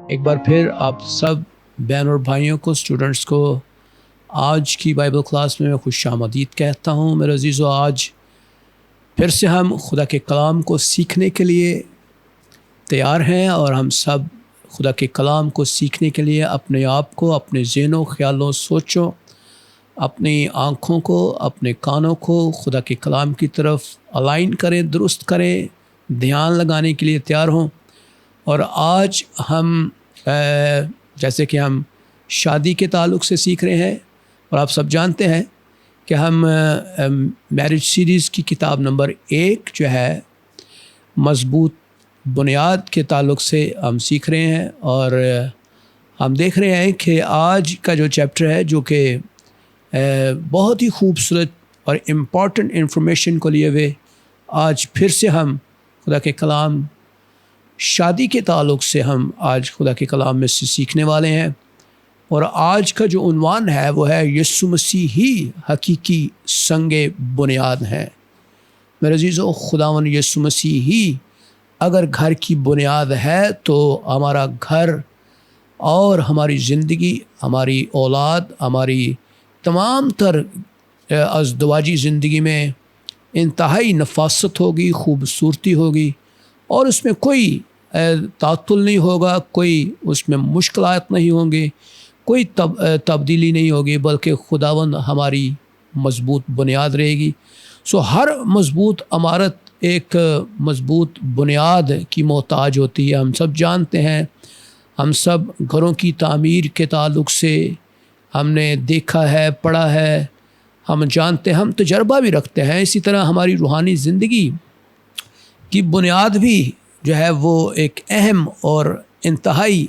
ایک بار پھر آپ سب بہن اور بھائیوں کو، اسٹوڈنٹس کو آج کی بائبل کلاس میں خوش آمدید کہتا ہوں۔ میرے عزیزو، آج پھر سے ہم خدا کے کلام کو سیکھنے کے لیے تیار ہیں، اور ہم سب خدا کے کلام کو سیکھنے کے لیے اپنے آپ کو، اپنے ذہنوں، خیالوں، سوچوں، اپنی آنکھوں کو، اپنے کانوں کو خدا کے کلام کی طرف الائن کریں، درست کریں، دھیان لگانے کے لیے تیار ہوں۔ اور آج ہم جیسے کہ ہم شادی کے تعلق سے سیکھ رہے ہیں، اور آپ سب جانتے ہیں کہ ہم میرج سیریز کی کتاب نمبر 1 جو ہے مضبوط بنیاد کے تعلق سے ہم سیکھ رہے ہیں، اور ہم دیکھ رہے ہیں کہ آج کا جو چیپٹر ہے، جو کہ بہت ہی خوبصورت اور امپورٹنٹ انفارمیشن کو لیے ہوئے آج پھر سے ہم خدا کے کلام شادی کے تعلق سے ہم آج خدا کے کلام میں سے سیکھنے والے ہیں۔ اور آج کا جو عنوان ہے وہ ہے یسوع مسیح ہی حقیقی سنگ بنیاد ہے۔ میرے عزیزو، خداوند یسوع مسیح ہی اگر گھر کی بنیاد ہے تو ہمارا گھر اور ہماری زندگی، ہماری اولاد، ہماری تمام تر ازدواجی زندگی میں انتہائی نفاست ہوگی، خوبصورتی ہوگی، اور اس میں کوئی تعطل نہیں ہوگا، کوئی اس میں مشکلات نہیں ہوں گے، کوئی تبدیلی نہیں ہوگی، بلکہ خداوند ہماری مضبوط بنیاد رہے گی۔ ہر مضبوط عمارت ایک مضبوط بنیاد کی محتاج ہوتی ہے۔ ہم سب جانتے ہیں، ہم سب گھروں کی تعمیر کے تعلق سے ہم نے دیکھا ہے، پڑھا ہے، ہم جانتے ہیں، ہم تجربہ بھی رکھتے ہیں۔ اسی طرح ہماری روحانی زندگی کی بنیاد بھی جو ہے وہ ایک اہم اور انتہائی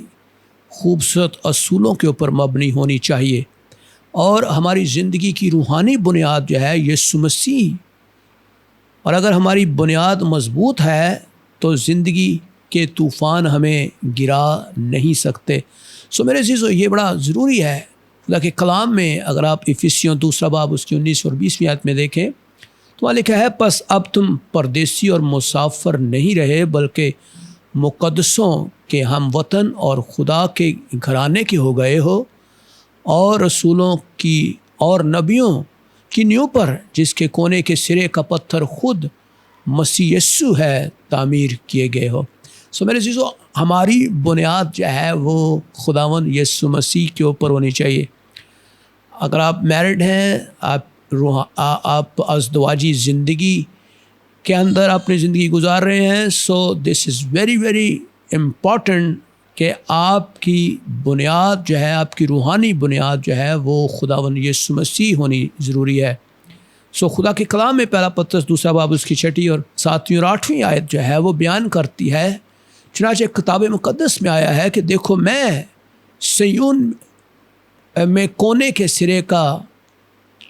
خوبصورت اصولوں کے اوپر مبنی ہونی چاہیے، اور ہماری زندگی کی روحانی بنیاد جو ہے یسوع مسیح۔ اور اگر ہماری بنیاد مضبوط ہے تو زندگی کے طوفان ہمیں گرا نہیں سکتے۔ میرے عزیزو، یہ بڑا ضروری ہے خدا کے کلام میں۔ اگر آپ افسیوں 2 باب اس کی 19 اور 20 آیت میں دیکھیں تو وہاں لکھا ہے، پس اب تم پردیسی اور مسافر نہیں رہے، بلکہ مقدسوں کے ہم وطن اور خدا کے گھرانے کے ہو گئے ہو، اور رسولوں کی اور نبیوں کی نیو پر، جس کے کونے کے سرے کا پتھر خود مسیح یسوع ہے، تعمیر کیے گئے ہو۔ میرے عزیزو، ہماری بنیاد جو ہے وہ خداوند یسوع مسیح کے اوپر ہونی چاہیے۔ اگر آپ میرڈ ہیں، آپ ازدواجی زندگی کے اندر اپنی زندگی گزار رہے ہیں، دس از ویری ویری امپورٹنٹ کہ آپ کی بنیاد جو ہے، آپ کی روحانی بنیاد جو ہے وہ خداوند یسوع مسیح ہونی ضروری ہے۔ خدا کے کلام میں پہلا پترس 2 باب اس کی 6 اور 7 اور 8 آیت جو ہے وہ بیان کرتی ہے، چنانچہ کتاب مقدس میں آیا ہے کہ دیکھو، میں سیون میں کونے کے سرے کا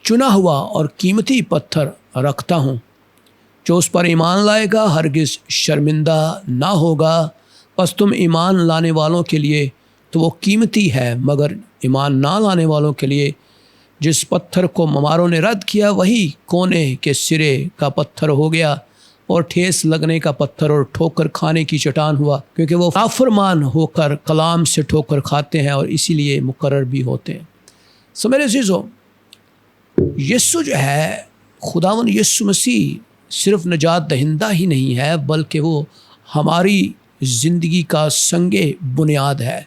چنا ہوا اور قیمتی پتھر رکھتا ہوں، جو اس پر ایمان لائے گا ہرگز شرمندہ نہ ہوگا۔ پس تم ایمان لانے والوں کے لیے تو وہ قیمتی ہے، مگر ایمان نہ لانے والوں کے لیے جس پتھر کو مماروں نے رد کیا، وہی کونے کے سرے کا پتھر ہو گیا، اور ٹھیس لگنے کا پتھر اور ٹھوکر کھانے کی چٹان ہوا، کیونکہ وہ نافرمان ہو کر کلام سے ٹھوکر کھاتے ہیں، اور اسی لیے مقرر بھی ہوتے ہیں۔ میرے عزیزو، یسوع جو ہے، خداوند یسوع مسیح صرف نجات دہندہ ہی نہیں ہے، بلکہ وہ ہماری زندگی کا سنگ بنیاد ہے،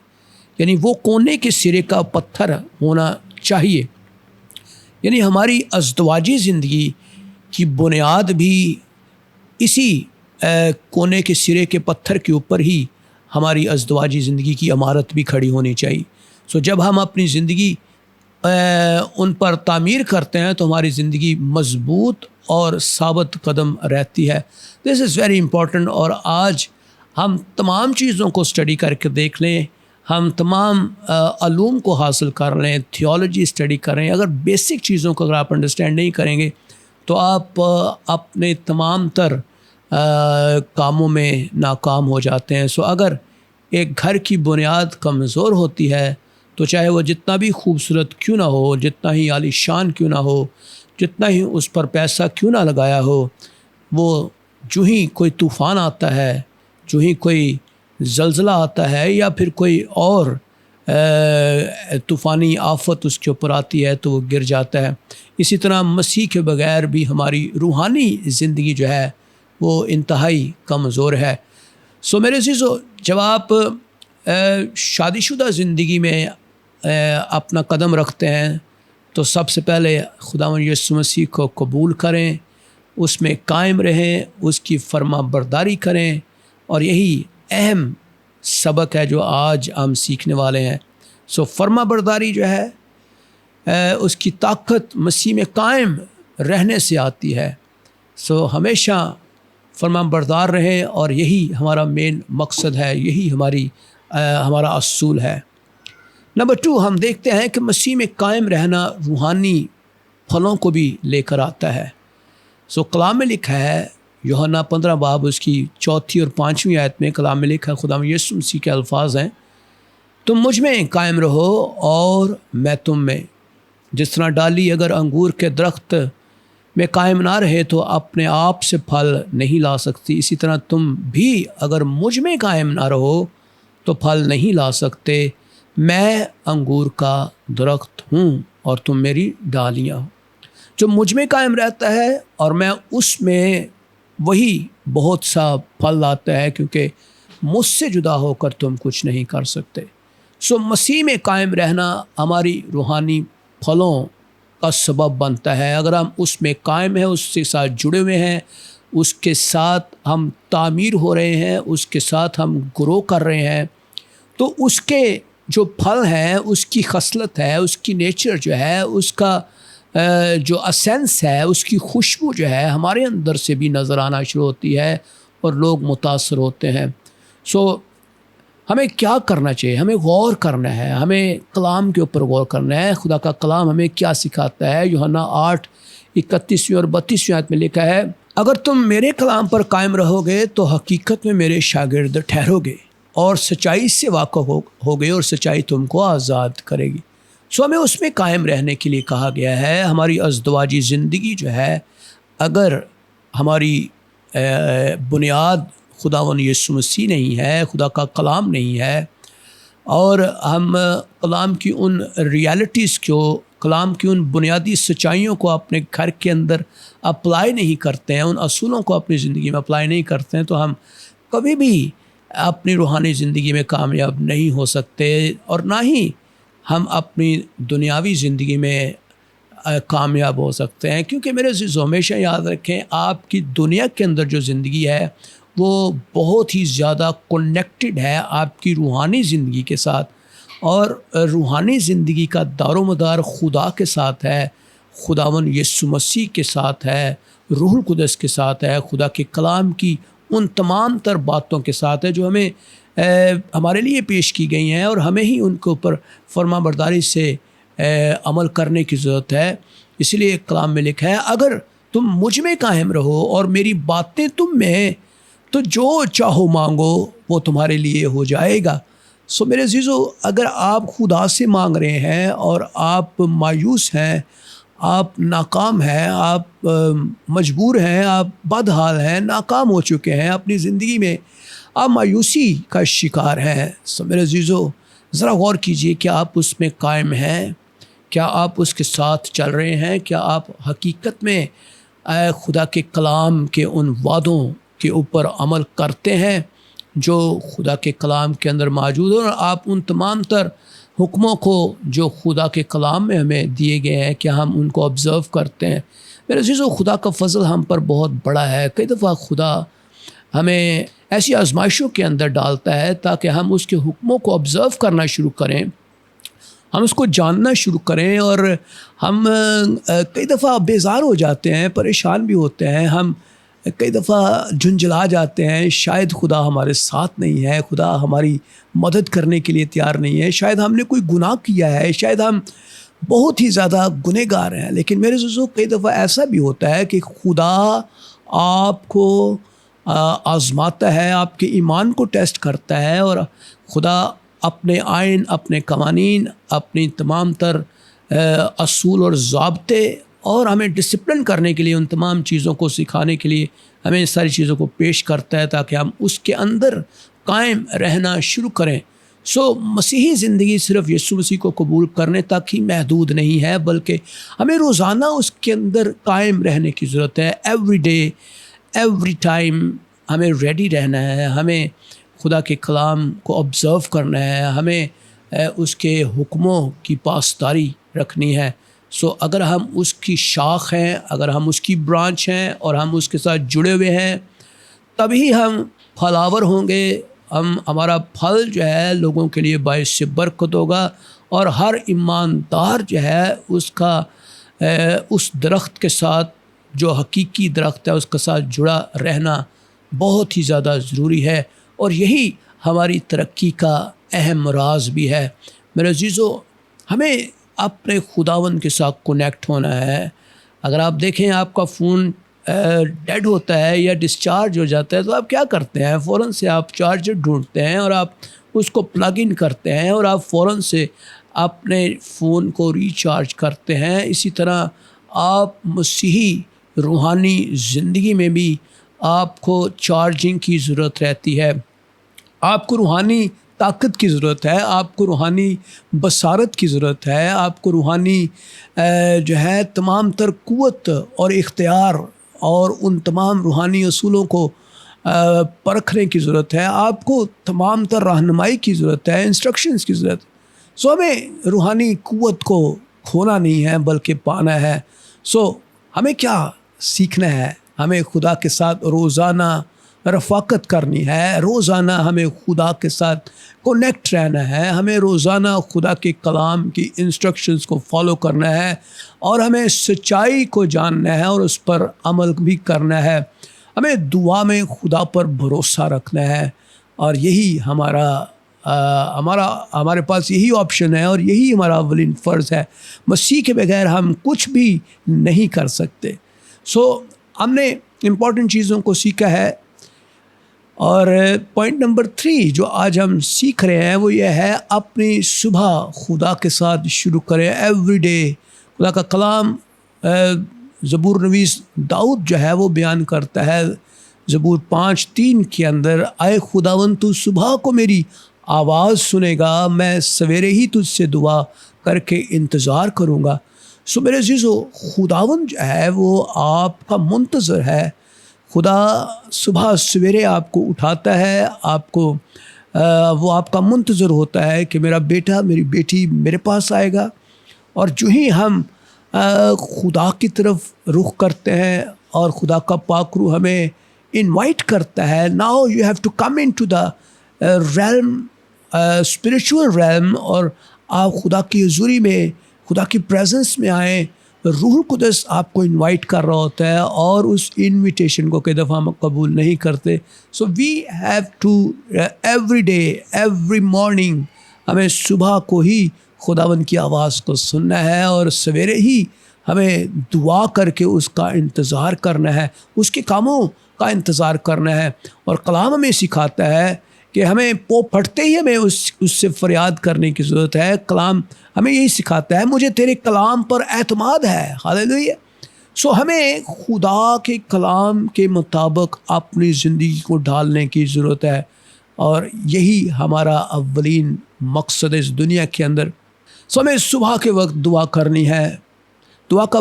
یعنی وہ کونے کے سرے کا پتھر ہونا چاہیے۔ یعنی ہماری ازدواجی زندگی کی بنیاد بھی اسی کونے کے سرے کے پتھر کے اوپر ہی ہماری ازدواجی زندگی کی عمارت بھی کھڑی ہونی چاہیے۔ جب ہم اپنی زندگی ان پر تعمیر کرتے ہیں تو ہماری زندگی مضبوط اور ثابت قدم رہتی ہے۔ دس از ویری امپورٹنٹ۔ اور آج ہم تمام چیزوں کو اسٹڈی کر کے دیکھ لیں، ہم تمام علوم کو حاصل کر لیں، تھیولوجی اسٹڈی کریں، اگر بیسک چیزوں کو اگر آپ انڈرسٹینڈ نہیں کریں گے تو آپ اپنے تمام تر کاموں میں ناکام ہو جاتے ہیں۔ اگر ایک گھر کی بنیاد کمزور ہوتی ہے تو چاہے وہ جتنا بھی خوبصورت کیوں نہ ہو، جتنا ہی عالی شان کیوں نہ ہو، جتنا ہی اس پر پیسہ کیوں نہ لگایا ہو، وہ جو ہی کوئی طوفان آتا ہے، جو ہی کوئی زلزلہ آتا ہے یا پھر کوئی اور طوفانی آفت اس کے اوپر آتی ہے تو وہ گر جاتا ہے۔ اسی طرح مسیح کے بغیر بھی ہماری روحانی زندگی جو ہے وہ انتہائی کمزور ہے۔ میرے عزیزو، جب آپ شادی شدہ زندگی میں اپنا قدم رکھتے ہیں تو سب سے پہلے خداوند یسوع مسیح کو قبول کریں، اس میں قائم رہیں، اس کی فرما برداری کریں، اور یہی اہم سبق ہے جو آج ہم سیکھنے والے ہیں۔ فرما برداری جو ہے اس کی طاقت مسیح میں قائم رہنے سے آتی ہے۔ ہمیشہ فرما بردار رہیں، اور یہی ہمارا مین مقصد ہے، یہی ہمارا اصول ہے۔ نمبر 2، ہم دیکھتے ہیں کہ مسیح میں قائم رہنا روحانی پھلوں کو بھی لے کر آتا ہے۔ کلام میں لکھا ہے، یوحنا 15 باب اس کی 4 اور 5 آیت میں کلام میں لکھا ہے، خدا یسوع مسیح کے الفاظ ہیں، تم مجھ میں قائم رہو اور میں تم میں۔ جس طرح ڈالی اگر انگور کے درخت میں قائم نہ رہے تو اپنے آپ سے پھل نہیں لا سکتی، اسی طرح تم بھی اگر مجھ میں قائم نہ رہو تو پھل نہیں لا سکتے۔ میں انگور کا درخت ہوں اور تم میری ڈالیاں ہو۔ جو مجھ میں قائم رہتا ہے اور میں اس میں، وہی بہت سا پھل لاتا ہے، کیونکہ مجھ سے جدا ہو کر تم کچھ نہیں کر سکتے۔ مسیح میں قائم رہنا ہماری روحانی پھلوں کا سبب بنتا ہے۔ اگر ہم اس میں قائم ہیں، اس کے ساتھ جڑے ہوئے ہیں، اس کے ساتھ ہم تعمیر ہو رہے ہیں، اس کے ساتھ ہم گرو کر رہے ہیں، تو اس کے جو پھل ہیں، اس کی خصلت ہے، اس کی نیچر جو ہے، اس کا جو اسینس ہے، اس کی خوشبو جو ہے ہمارے اندر سے بھی نظر آنا شروع ہوتی ہے اور لوگ متاثر ہوتے ہیں۔ ہمیں کیا کرنا چاہیے؟ ہمیں غور کرنا ہے، ہمیں کلام کے اوپر غور کرنا ہے۔ خدا کا کلام ہمیں کیا سکھاتا ہے؟ یوحنا 8:31 اور 32 آیت میں لکھا ہے، اگر تم میرے کلام پر قائم رہو گے تو حقیقت میں میرے شاگرد ٹھہرو گے اور سچائی سے واقف ہوگے، اور سچائی تم کو آزاد کرے گی۔ ہمیں اس میں قائم رہنے کے لیے کہا گیا ہے۔ ہماری ازدواجی زندگی جو ہے، اگر ہماری بنیاد خداوند یسوع مسیح نہیں ہے، خدا کا کلام نہیں ہے، اور ہم کلام کی ان ریالٹیز کو، کلام کی ان بنیادی سچائیوں کو اپنے گھر کے اندر اپلائی نہیں کرتے ہیں، ان اصولوں کو اپنی زندگی میں اپلائی نہیں کرتے ہیں، تو ہم کبھی بھی اپنی روحانی زندگی میں کامیاب نہیں ہو سکتے، اور نہ ہی ہم اپنی دنیاوی زندگی میں کامیاب ہو سکتے ہیں۔ کیونکہ میرے عزیزو، ہمیشہ یاد رکھیں، آپ کی دنیا کے اندر جو زندگی ہے وہ بہت ہی زیادہ کنیکٹڈ ہے آپ کی روحانی زندگی کے ساتھ، اور روحانی زندگی کا دار و مدار خدا کے ساتھ ہے، خداوند یسوع مسیح کے ساتھ ہے، روح القدس کے ساتھ ہے، خدا کے کلام کی ان تمام تر باتوں کے ساتھ ہے جو ہمیں ہمارے لیے پیش کی گئی ہیں، اور ہمیں ہی ان کے اوپر فرما برداری سے عمل کرنے کی ضرورت ہے۔ اس لیے کلام میں لکھا ہے، اگر تم مجھ میں قائم رہو اور میری باتیں تم میں، تو جو چاہو مانگو وہ تمہارے لیے ہو جائے گا۔ میرے عزیزو، اگر آپ خدا سے مانگ رہے ہیں اور آپ مایوس ہیں، آپ ناکام ہیں، آپ مجبور ہیں، آپ بدحال ہیں، ناکام ہو چکے ہیں اپنی زندگی میں، آپ مایوسی کا شکار ہیں، میرے عزیزو ذرا غور کیجئے، کیا آپ اس میں قائم ہیں؟ کیا آپ اس کے ساتھ چل رہے ہیں؟ کیا آپ حقیقت میں خدا کے کلام کے ان وعدوں کے اوپر عمل کرتے ہیں جو خدا کے کلام کے اندر موجود ہیں، اور آپ ان تمام تر حکموں کو جو خدا کے کلام میں ہمیں دیے گئے ہیں، کیا ہم ان کو آبزرو کرتے ہیں؟ میرے عزیزو، خدا کا فضل ہم پر بہت بڑا ہے۔ کئی دفعہ خدا ہمیں ایسی آزمائشوں کے اندر ڈالتا ہے تاکہ ہم اس کے حکموں کو آبزرو کرنا شروع کریں، ہم اس کو جاننا شروع کریں، اور ہم کئی دفعہ بیزار ہو جاتے ہیں، پریشان بھی ہوتے ہیں، ہم کئی دفعہ جھنجھلا جاتے ہیں، شاید خدا ہمارے ساتھ نہیں ہے، خدا ہماری مدد کرنے کے لیے تیار نہیں ہے، شاید ہم نے کوئی گناہ کیا ہے، شاید ہم بہت ہی زیادہ گنہگار ہیں۔ لیکن میرے عزیزو، کئی دفعہ ایسا بھی ہوتا ہے کہ خدا آپ کو آزماتا ہے، آپ کے ایمان کو ٹیسٹ کرتا ہے، اور خدا اپنے آئین، اپنے قوانین، اپنی تمام تر اصول اور ضابطے، اور ہمیں ڈسپلن کرنے کے لیے، ان تمام چیزوں کو سکھانے کے لیے ہمیں اس ساری چیزوں کو پیش کرتا ہے تاکہ ہم اس کے اندر قائم رہنا شروع کریں. مسیحی زندگی صرف یسوع مسیح کو قبول کرنے تک ہی محدود نہیں ہے، بلکہ ہمیں روزانہ اس کے اندر قائم رہنے کی ضرورت ہے. ایوری ڈے ایوری ٹائم ہمیں ریڈی رہنا ہے، ہمیں خدا کے کلام کو آبزرو کرنا ہے، ہمیں اس کے حکموں کی پاسداری رکھنی ہے. اگر ہم اس کی شاخ ہیں، اگر ہم اس کی برانچ ہیں اور ہم اس کے ساتھ جڑے ہوئے ہیں، تبھی ہم پھلاور ہوں گے. ہمارا پھل جو ہے لوگوں کے لیے باعث برکت ہوگا، اور ہر ایماندار جو ہے اس درخت کے ساتھ، جو حقیقی درخت ہے، اس کے ساتھ جڑا رہنا بہت ہی زیادہ ضروری ہے. اور یہی ہماری ترقی کا اہم راز بھی ہے. میرے عزیزو، ہمیں اپنے خداوند کے ساتھ کنیکٹ ہونا ہے. اگر آپ دیکھیں آپ کا فون ڈیڈ ہوتا ہے یا ڈسچارج ہو جاتا ہے تو آپ کیا کرتے ہیں؟ فوراً سے آپ چارجر ڈھونڈتے ہیں اور آپ اس کو پلگ ان کرتے ہیں اور آپ فوراً سے اپنے فون کو ریچارج کرتے ہیں. اسی طرح آپ مسیحی روحانی زندگی میں بھی آپ کو چارجنگ کی ضرورت رہتی ہے. آپ کو روحانی طاقت کی ضرورت ہے، آپ کو روحانی بصارت کی ضرورت ہے، آپ کو روحانی جو ہے تمام تر قوت اور اختیار اور ان تمام روحانی اصولوں کو پرکھنے کی ضرورت ہے. آپ کو تمام تر رہنمائی کی ضرورت ہے، انسٹرکشنز کی ضرورت ہے. ہمیں روحانی قوت کو کھونا نہیں ہے بلکہ پانا ہے. ہمیں کیا سیکھنا ہے؟ ہمیں خدا کے ساتھ روزانہ رفاقت کرنی ہے، روزانہ ہمیں خدا کے ساتھ کنیکٹ رہنا ہے، ہمیں روزانہ خدا کے کلام کی انسٹرکشنز کو فالو کرنا ہے، اور ہمیں سچائی کو جاننا ہے اور اس پر عمل بھی کرنا ہے. ہمیں دعا میں خدا پر بھروسہ رکھنا ہے، اور یہی ہمارے پاس یہی آپشن ہے اور یہی ہمارا اولین فرض ہے. مسیح کے بغیر ہم کچھ بھی نہیں کر سکتے. ہم نے امپورٹنٹ چیزوں کو سیکھا ہے، اور پوائنٹ نمبر 3 جو آج ہم سیکھ رہے ہیں وہ یہ ہے، اپنی صبح خدا کے ساتھ شروع کریں. ایوری ڈے خدا کا کلام زبور نویس داؤد جو ہے وہ بیان کرتا ہے زبور 5:3 کے اندر، اے خداوند تو صبح کو میری آواز سنے گا، میں سویرے ہی تجھ سے دعا کر کے انتظار کروں گا. میرے عزیزو، خداوند جو ہے وہ آپ کا منتظر ہے. خدا صبح سویرے آپ کو اٹھاتا ہے، وہ آپ کا منتظر ہوتا ہے کہ میرا بیٹا میری بیٹی میرے پاس آئے گا. اور جو ہی ہم خدا کی طرف رخ کرتے ہیں اور خدا کا پاک روح ہمیں انوائٹ کرتا ہے، now you have to come in to the realm, spiritual realm, اور آپ خدا کی حضوری میں، خدا کی پریزنس میں آئیں. روح القدس آپ کو انوائٹ کر رہا ہوتا ہے اور اس انویٹیشن کو کئی دفعہ ہم قبول نہیں کرتے. We have to every day every morning, ہمیں صبح کو ہی خداوند کی آواز کو سننا ہے اور سویرے ہی ہمیں دعا کر کے اس کا انتظار کرنا ہے، اس کے کاموں کا انتظار کرنا ہے. اور کلام ہمیں سکھاتا ہے کہ ہمیں پھٹتے ہی ہمیں اس سے فریاد کرنے کی ضرورت ہے. کلام ہمیں یہی سکھاتا ہے، مجھے تیرے کلام پر اعتماد ہے. ہاللیلویہ. ہمیں خدا کے کلام کے مطابق اپنی زندگی کو ڈھالنے کی ضرورت ہے، اور یہی ہمارا اولین مقصد ہے اس دنیا کے اندر. ہمیں صبح کے وقت دعا کرنی ہے. دعا کا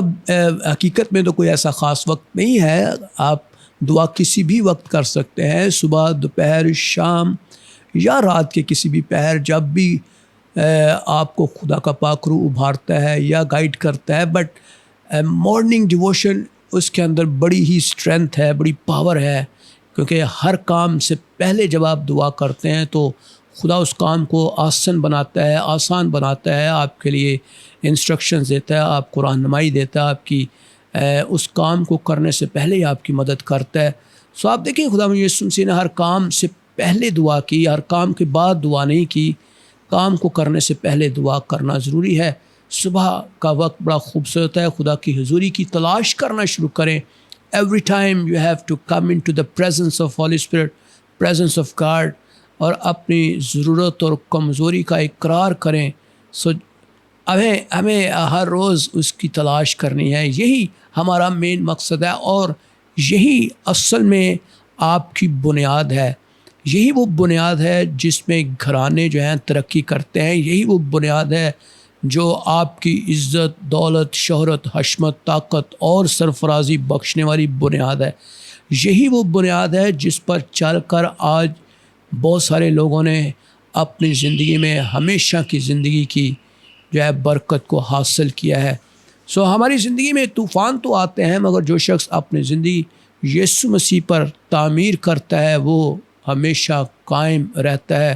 حقیقت میں تو کوئی ایسا خاص وقت نہیں ہے، آپ دعا کسی بھی وقت کر سکتے ہیں، صبح، دوپہر، شام یا رات کے کسی بھی پہر، جب بھی آپ کو خدا کا پاک روح ابھارتا ہے یا گائیڈ کرتا ہے. بٹ مارننگ ڈیووشن، اس کے اندر بڑی ہی اسٹرینتھ ہے، بڑی پاور ہے، کیونکہ ہر کام سے پہلے جب آپ دعا کرتے ہیں تو خدا اس کام کو آسان بناتا ہے، آپ کے لیے انسٹرکشنز دیتا ہے، آپ کو رہنمائی دیتا ہے، آپ کی اس کام کو کرنے سے پہلے ہی آپ کی مدد کرتا ہے. آپ دیکھیں خدا یسوع مسیح نے ہر کام سے پہلے دعا کی، ہر کام کے بعد دعا نہیں کی. کام کو کرنے سے پہلے دعا کرنا ضروری ہے. صبح کا وقت بڑا خوبصورت ہے، خدا کی حضوری کی تلاش کرنا شروع کریں. Every time you have to come in to the presence of holy spirit, presence of God, اور اپنی ضرورت اور کمزوری کا اقرار کریں. ہمیں ہر روز اس کی تلاش کرنی ہے. یہی ہمارا مین مقصد ہے، اور یہی اصل میں آپ کی بنیاد ہے. یہی وہ بنیاد ہے جس میں گھرانے جو ہیں ترقی کرتے ہیں. یہی وہ بنیاد ہے جو آپ کی عزت، دولت، شہرت، حشمت، طاقت اور سرفرازی بخشنے والی بنیاد ہے. یہی وہ بنیاد ہے جس پر چل کر آج بہت سارے لوگوں نے اپنی زندگی میں ہمیشہ کی زندگی کی جو ہے برکت کو حاصل کیا ہے. ہماری زندگی میں طوفان تو آتے ہیں، مگر جو شخص اپنی زندگی یسوع مسیح پر تعمیر کرتا ہے وہ ہمیشہ قائم رہتا ہے.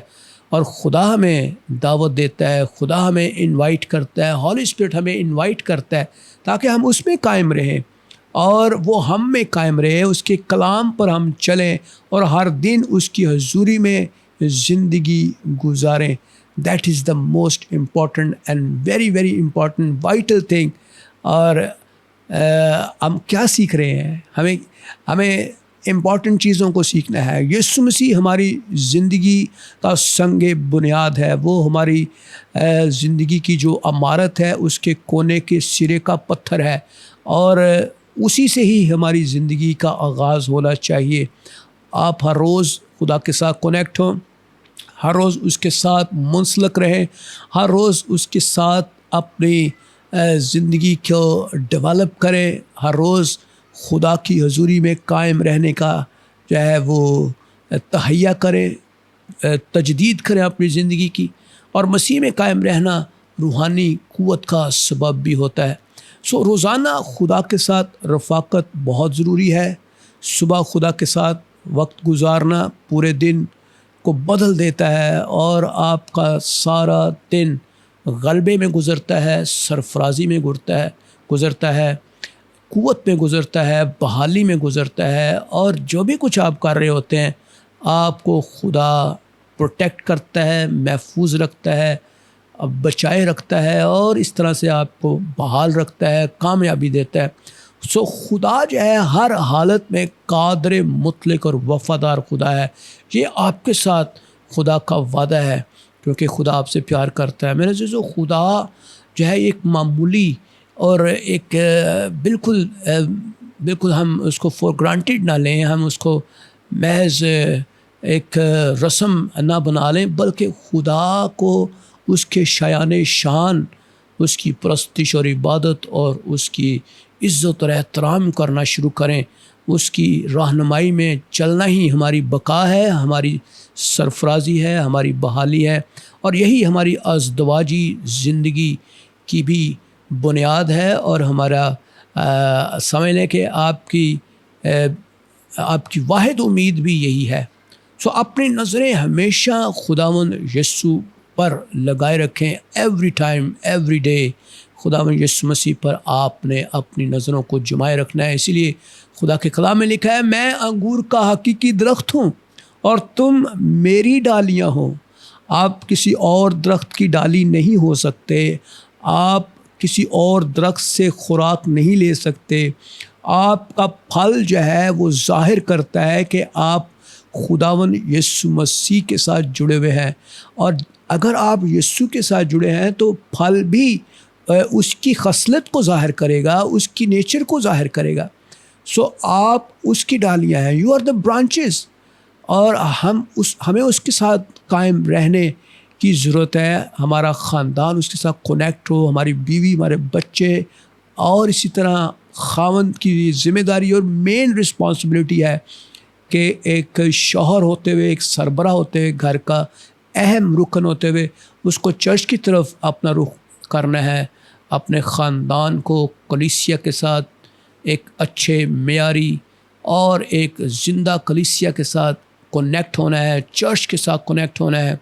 اور خدا ہمیں دعوت دیتا ہے، خدا ہمیں انوائٹ کرتا ہے، ہولی اسپرٹ ہمیں انوائٹ کرتا ہے تاکہ ہم اس میں قائم رہیں اور وہ ہم میں قائم رہے، اس کے کلام پر ہم چلیں اور ہر دن اس کی حضوری میں زندگی گزاریں. That is the most important and very very important vital thing. اور ہم کیا سیکھ رہے ہیں؟ ہمیں امپورٹنٹ چیزوں کو سیکھنا ہے. یسوع مسیح ہماری زندگی کا سنگ بنیاد ہے، وہ ہماری زندگی کی جو عمارت ہے اس کے کونے کے سرے کا پتھر ہے، اور اسی سے ہی ہماری زندگی کا آغاز ہونا چاہیے. آپ ہر روز خدا کے ساتھ کنیکٹ ہوں، ہر روز اس کے ساتھ منسلک رہیں، ہر روز اس کے ساتھ اپنی زندگی کو ڈیولپ کریں، ہر روز خدا کی حضوری میں قائم رہنے کا جو ہے وہ تہیہ کریں، تجدید کریں اپنی زندگی کی. اور مسیح میں قائم رہنا روحانی قوت کا سبب بھی ہوتا ہے. روزانہ خدا کے ساتھ رفاقت بہت ضروری ہے. صبح خدا کے ساتھ وقت گزارنا پورے دن کو بدل دیتا ہے اور آپ کا سارا دن غلبے میں گزرتا ہے، سرفرازی میں گزرتا ہے، قوت میں گزرتا ہے، بحالی میں گزرتا ہے. اور جو بھی کچھ آپ کر رہے ہوتے ہیں آپ کو خدا پروٹیکٹ کرتا ہے، محفوظ رکھتا ہے، بچائے رکھتا ہے اور اس طرح سے آپ کو بحال رکھتا ہے، کامیابی دیتا ہے. خدا جو ہے ہر حالت میں قادر مطلق اور وفادار خدا ہے. یہ آپ کے ساتھ خدا کا وعدہ ہے کیونکہ خدا آپ سے پیار کرتا ہے. میرے عزیزو، خدا جو ہے ایک معمولی اور ایک بالکل ہم اس کو فور گرانٹیڈ نہ لیں، ہم اس کو محض ایک رسم نہ بنا لیں، بلکہ خدا کو اس کے شایان شان، اس کی پرستش اور عبادت اور اس کی عزت اور احترام کرنا شروع کریں. اس کی رہنمائی میں چلنا ہی ہماری بقا ہے، ہماری سرفرازی ہے، ہماری بحالی ہے، اور یہی ہماری ازدواجی زندگی کی بھی بنیاد ہے. اور ہمارا سمجھ لیں کہ آپ کی واحد امید بھی یہی ہے. اپنی نظریں ہمیشہ خداوند یسوع پر لگائے رکھیں. ایوری ٹائم، ایوری ڈے خداوند یسوع مسیح پر آپ نے اپنی نظروں کو جمائے رکھنا ہے. اسی لیے خدا کے کلام میں لکھا ہے، میں انگور کا حقیقی درخت ہوں اور تم میری ڈالیاں ہو. آپ کسی اور درخت کی ڈالی نہیں ہو سکتے، آپ کسی اور درخت سے خوراک نہیں لے سکتے. آپ کا پھل جو ہے وہ ظاہر کرتا ہے کہ آپ خداوند یسوع مسیح کے ساتھ جڑے ہوئے ہیں. اور اگر آپ یسوع کے ساتھ جڑے ہیں تو پھل بھی اس کی خصلت کو ظاہر کرے گا، اس کی نیچر کو ظاہر کرے گا. آپ اس کی ڈالیاں ہیں، یو آر دا برانچز. اور ہمیں اس کے ساتھ قائم رہنے کی ضرورت ہے. ہمارا خاندان اس کے ساتھ کنیکٹ ہو، ہماری بیوی، ہمارے بچے، اور اسی طرح خاوند کی ذمہ داری اور مین رسپانسبلٹی ہے کہ ایک شوہر ہوتے ہوئے، ایک سربراہ ہوتے ہوئے، گھر کا اہم رکن ہوتے ہوئے اس کو چرچ کی طرف اپنا رخ کرنا ہے. اپنے خاندان کو کلیسیا کے ساتھ ایک اچھے معیاری اور ایک زندہ کلیسیا کے ساتھ کنیکٹ ہونا ہے، چرچ کے ساتھ کنیکٹ ہونا ہے.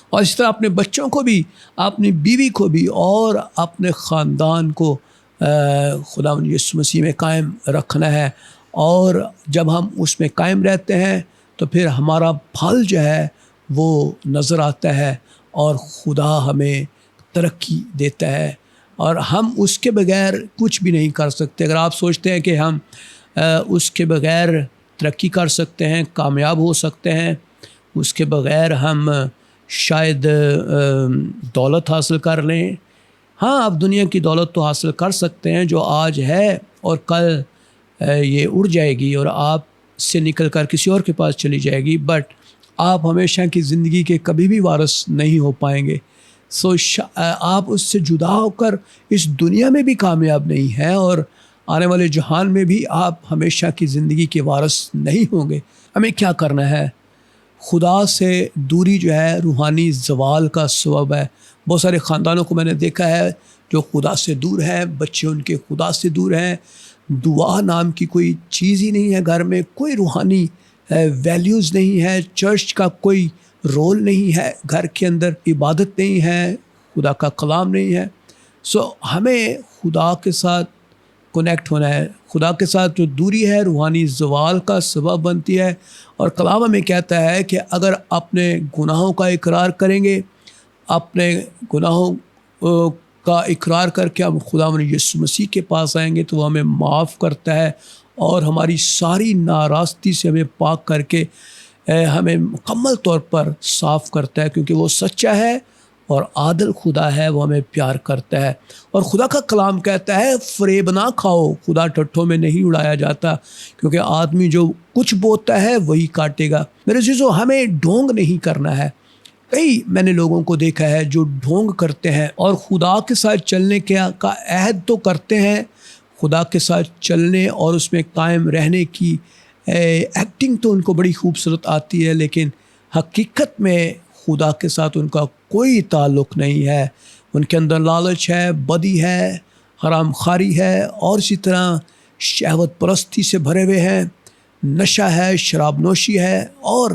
اور اس طرح اپنے بچوں کو بھی، اپنی بیوی کو بھی اور اپنے خاندان کو خداوند یسوع مسیح میں قائم رکھنا ہے. اور جب ہم اس میں قائم رہتے ہیں تو پھر ہمارا پھل جو ہے وہ نظر آتا ہے اور خدا ہمیں ترقی دیتا ہے. اور ہم اس کے بغیر کچھ بھی نہیں کر سکتے. اگر آپ سوچتے ہیں کہ ہم اس کے بغیر ترقی کر سکتے ہیں، کامیاب ہو سکتے ہیں، اس کے بغیر ہم شاید دولت حاصل کر لیں، ہاں آپ دنیا کی دولت تو حاصل کر سکتے ہیں جو آج ہے اور کل یہ اڑ جائے گی اور آپ سے نکل کر کسی اور کے پاس چلی جائے گی. بٹ آپ ہمیشہ کی زندگی کے کبھی بھی وارث نہیں ہو پائیں گے. آپ اس سے جدا ہو کر اس دنیا میں بھی کامیاب نہیں ہیں اور آنے والے جہان میں بھی آپ ہمیشہ کی زندگی کے وارث نہیں ہوں گے. ہمیں کیا کرنا ہے؟ خدا سے دوری جو ہے روحانی زوال کا سبب ہے. بہت سارے خاندانوں کو میں نے دیکھا ہے جو خدا سے دور ہیں، بچے ان کے خدا سے دور ہیں، دعا نام کی کوئی چیز ہی نہیں ہے گھر میں، کوئی روحانی ویلیوز نہیں ہے، چرچ کا کوئی رول نہیں ہے گھر کے اندر، عبادت نہیں ہے، خدا کا کلام نہیں ہے. ہمیں خدا کے ساتھ کنیکٹ ہونا ہے. خدا کے ساتھ جو دوری ہے روحانی زوال کا سبب بنتی ہے. اور کلام ہمیں کہتا ہے کہ اگر اپنے گناہوں کا اقرار کریں گے، اپنے گناہوں کا اقرار کر کے ہم خداوند یسوع مسیح کے پاس آئیں گے تو وہ ہمیں معاف کرتا ہے اور ہماری ساری ناراستی سے ہمیں پاک کر کے ہمیں مکمل طور پر صاف کرتا ہے، کیونکہ وہ سچا ہے اور عادل خدا ہے، وہ ہمیں پیار کرتا ہے. اور خدا کا کلام کہتا ہے فریب نہ کھاؤ، خدا ٹٹھوں میں نہیں اڑایا جاتا، کیونکہ آدمی جو کچھ بوتا ہے وہی کاٹے گا. میرے عزیزو، ہمیں ڈھونگ نہیں کرنا ہے. میں نے لوگوں کو دیکھا ہے جو ڈھونگ کرتے ہیں اور خدا کے ساتھ چلنے کا عہد تو کرتے ہیں، خدا کے ساتھ چلنے اور اس میں قائم رہنے کی ایکٹنگ تو ان کو بڑی خوبصورت آتی ہے، لیکن حقیقت میں خدا کے ساتھ ان کا کوئی تعلق نہیں ہے. ان کے اندر لالچ ہے، بدی ہے، حرام خواری ہے، اور اسی طرح شہوت پرستی سے بھرے ہوئے ہیں، نشہ ہے، شراب نوشی ہے، اور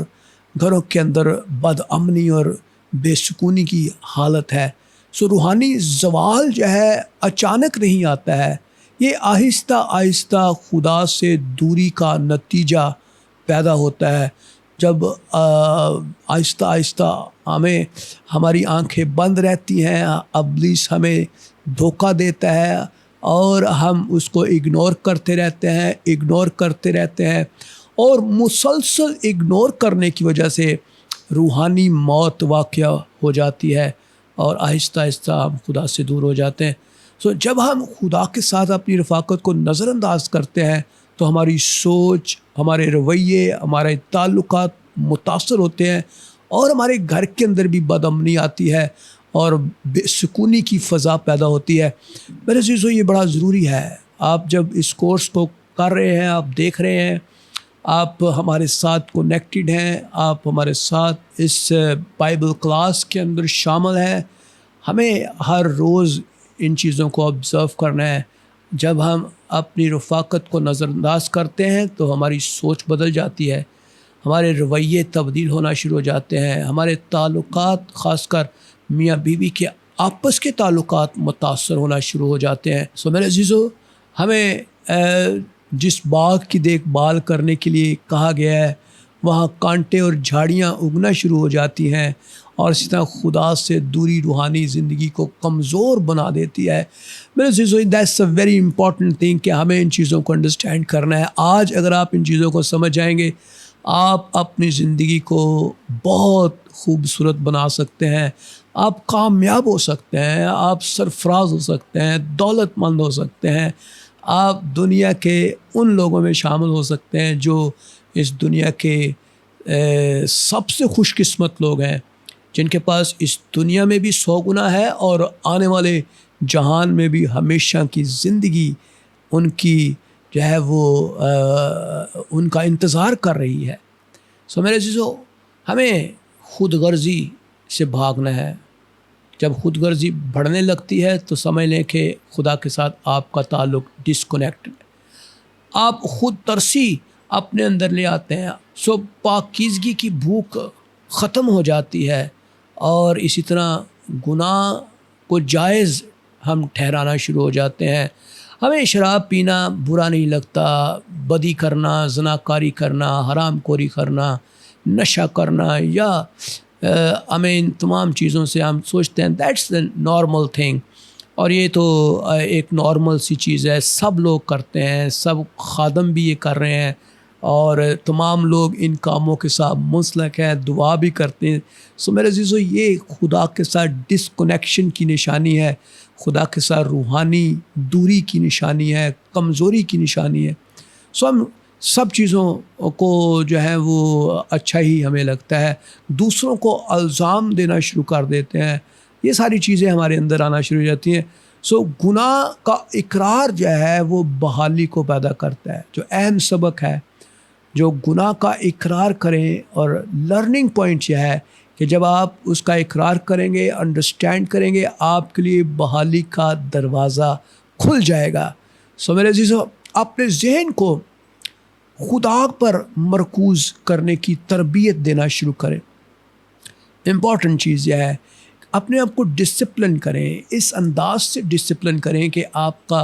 گھروں کے اندر بد امنی اور بے سکونی کی حالت ہے. روحانی زوال جو ہے اچانک نہیں آتا ہے، یہ آہستہ آہستہ خدا سے دوری کا نتیجہ پیدا ہوتا ہے. جب آہستہ آہستہ ہماری آنکھیں بند رہتی ہیں، ابلیس ہمیں دھوکہ دیتا ہے اور ہم اس کو اگنور کرتے رہتے ہیں اور مسلسل اگنور کرنے کی وجہ سے روحانی موت واقع ہو جاتی ہے اور آہستہ آہستہ ہم خدا سے دور ہو جاتے ہیں. جب ہم خدا کے ساتھ اپنی رفاقت کو نظر انداز کرتے ہیں تو ہماری سوچ، ہمارے رویے، ہمارے تعلقات متاثر ہوتے ہیں اور ہمارے گھر کے اندر بھی بد امنی آتی ہے اور بے سکونی کی فضا پیدا ہوتی ہے. میرے عزیزو، یہ بڑا ضروری ہے. آپ جب اس کورس کو کر رہے ہیں، آپ دیکھ رہے ہیں، آپ ہمارے ساتھ کنیکٹڈ ہیں، آپ ہمارے ساتھ اس بائبل کلاس کے اندر شامل ہیں، ہمیں ہر روز ان چیزوں کو آبزرو کرنا ہے. جب ہم اپنی رفاقت کو نظر انداز کرتے ہیں تو ہماری سوچ بدل جاتی ہے، ہمارے رویے تبدیل ہونا شروع ہو جاتے ہیں، ہمارے تعلقات، خاص کر میاں بیوی کے آپس کے تعلقات متاثر ہونا شروع ہو جاتے ہیں. میرے عزیزو، ہمیں جس باغ کی دیکھ بھال کرنے کے لیے کہا گیا ہے وہاں کانٹے اور جھاڑیاں اگنا شروع ہو جاتی ہیں، اور اسی طرح خدا سے دوری روحانی زندگی کو کمزور بنا دیتی ہے. میرے عزیزو، that's a very important thing کہ ہمیں ان چیزوں کو انڈرسٹینڈ کرنا ہے. آج اگر آپ ان چیزوں کو سمجھ جائیں گے، آپ اپنی زندگی کو بہت خوبصورت بنا سکتے ہیں، آپ کامیاب ہو سکتے ہیں، آپ سرفراز ہو سکتے ہیں، دولت مند ہو سکتے ہیں، آپ دنیا کے ان لوگوں میں شامل ہو سکتے ہیں جو اس دنیا کے سب سے خوش قسمت لوگ ہیں، جن کے پاس اس دنیا میں بھی 100 گنا ہے اور آنے والے جہان میں بھی ہمیشہ کی زندگی ان کی جو ہے وہ ان کا انتظار کر رہی ہے. میرے عزیزو، ہمیں خود غرضی سے بھاگنا ہے. جب خود غرضی بڑھنے لگتی ہے تو سمجھ لیں کہ خدا کے ساتھ آپ کا تعلق ڈسکنیکٹ ہے، آپ خود ترسی اپنے اندر لے آتے ہیں. پاکیزگی کی بھوک ختم ہو جاتی ہے اور اسی طرح گناہ کو جائز ہم ٹھہرانا شروع ہو جاتے ہیں. ہمیں شراب پینا برا نہیں لگتا، بدی کرنا، زناکاری کرنا، حرام خوری کرنا، نشہ کرنا، یا ہمیں ان تمام چیزوں سے ہم سوچتے ہیں دیٹس the نارمل تھنگ، اور یہ تو ایک نارمل سی چیز ہے، سب لوگ کرتے ہیں، سب خادم بھی یہ کر رہے ہیں اور تمام لوگ ان کاموں کے ساتھ منسلک ہیں، دعا بھی کرتے ہیں. میرے عزیزو، یہ خدا کے ساتھ ڈسکنیکشن کی نشانی ہے، خدا کے ساتھ روحانی دوری کی نشانی ہے، کمزوری کی نشانی ہے. ہم سب چیزوں کو جو ہے وہ اچھا ہی ہمیں لگتا ہے، دوسروں کو الزام دینا شروع کر دیتے ہیں، یہ ساری چیزیں ہمارے اندر آنا شروع ہو جاتی ہیں۔ گناہ کا اقرار جو ہے وہ بحالی کو پیدا کرتا ہے، جو اہم سبق ہے، جو گناہ کا اقرار کریں، اور لرننگ پوائنٹ یہ ہے کہ جب آپ اس کا اقرار کریں گے، انڈرسٹینڈ کریں گے، آپ کے لیے بحالی کا دروازہ کھل جائے گا۔ میرے عزیزو، اپنے ذہن کو خدا پر مرکوز کرنے کی تربیت دینا شروع کریں۔ امپورٹنٹ چیز یہ ہے، اپنے آپ کو ڈسپلن کریں، اس انداز سے ڈسپلن کریں کہ آپ کا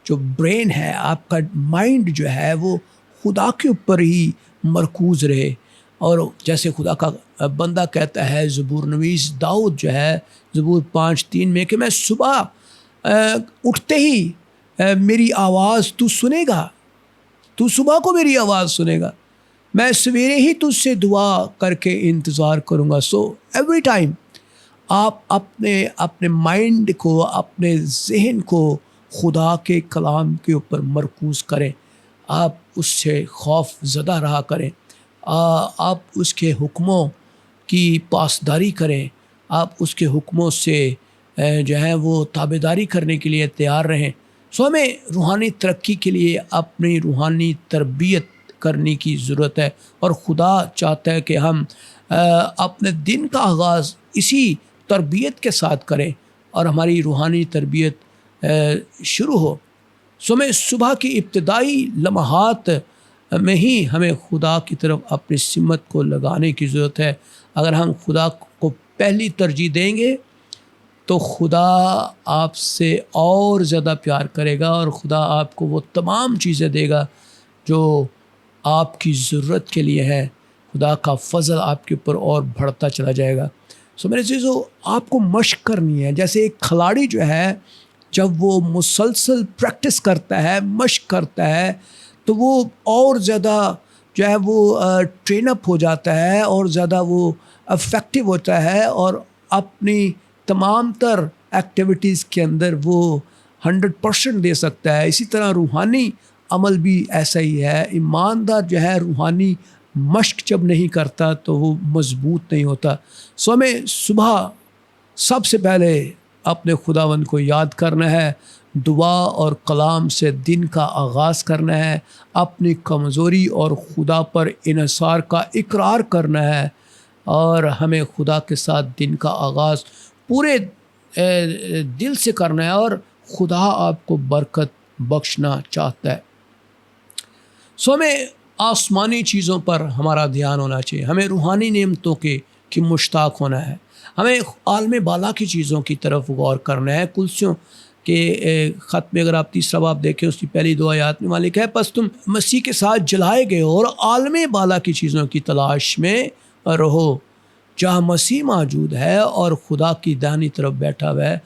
جو برین ہے، آپ کا مائنڈ جو ہے وہ خدا کے اوپر ہی مرکوز رہے۔ اور جیسے خدا کا بندہ کہتا ہے، زبور نویس داؤد جو ہے زبور 5:3 میں، کہ میں صبح اٹھتے ہی میری آواز تو سنے گا، تو صبح کو میری آواز سنے گا، میں سویرے ہی تجھ سے دعا کر کے انتظار کروں گا۔ ایوری ٹائم آپ اپنے مائنڈ کو، اپنے ذہن کو خدا کے کلام کے اوپر مرکوز کریں، آپ اس سے خوف زدہ رہا کریں، آپ اس کے حکموں کی پاسداری کریں، آپ اس کے حکموں سے جو ہے وہ تابعداری کرنے کے لیے تیار رہیں۔ ہمیں روحانی ترقی کے لیے اپنی روحانی تربیت کرنے کی ضرورت ہے، اور خدا چاہتا ہے کہ ہم اپنے دن کا آغاز اسی تربیت کے ساتھ کریں اور ہماری روحانی تربیت شروع ہو۔ ہمیں صبح کی ابتدائی لمحات میں ہی ہمیں خدا کی طرف اپنی سمت کو لگانے کی ضرورت ہے۔ اگر ہم خدا کو پہلی ترجیح دیں گے تو خدا آپ سے اور زیادہ پیار کرے گا، اور خدا آپ کو وہ تمام چیزیں دے گا جو آپ کی ضرورت کے لیے ہے۔ خدا کا فضل آپ کے اوپر اور بڑھتا چلا جائے گا۔ میرے عزیزو، آپ کو مشق کرنی ہے، جیسے ایک کھلاڑی جو ہے جب وہ مسلسل پریکٹس کرتا ہے، مشق کرتا ہے، تو وہ اور زیادہ جو ہے وہ ٹرین اپ ہو جاتا ہے، اور زیادہ وہ افیکٹو ہوتا ہے، اور اپنی تمام تر ایکٹیویٹیز کے اندر وہ 100% دے سکتا ہے۔ اسی طرح روحانی عمل بھی ایسا ہی ہے۔ ایماندار جو ہے روحانی مشق جب نہیں کرتا تو وہ مضبوط نہیں ہوتا۔ ہمیں صبح سب سے پہلے اپنے خداوند کو یاد کرنا ہے، دعا اور کلام سے دن کا آغاز کرنا ہے، اپنی کمزوری اور خدا پر انحصار کا اقرار کرنا ہے، اور ہمیں خدا کے ساتھ دن کا آغاز پورے دل سے کرنا ہے، اور خدا آپ کو برکت بخشنا چاہتا ہے۔ ہمیں آسمانی چیزوں پر ہمارا دھیان ہونا چاہیے، ہمیں روحانی نعمتوں کی مشتاق ہونا ہے، ہمیں عالم بالا کی چیزوں کی طرف غور کرنا ہے۔ کلسیوں کے خط میں اگر آپ 3 باب دیکھیں، اس کی پہلی 2 آیات میں مالک ہے، پس تم مسیح کے ساتھ جلائے گئے ہو اور عالم بالا کی چیزوں کی تلاش میں رہو، جہاں مسیح موجود ہے اور خدا کی دائنی طرف بیٹھا ہوا ہے۔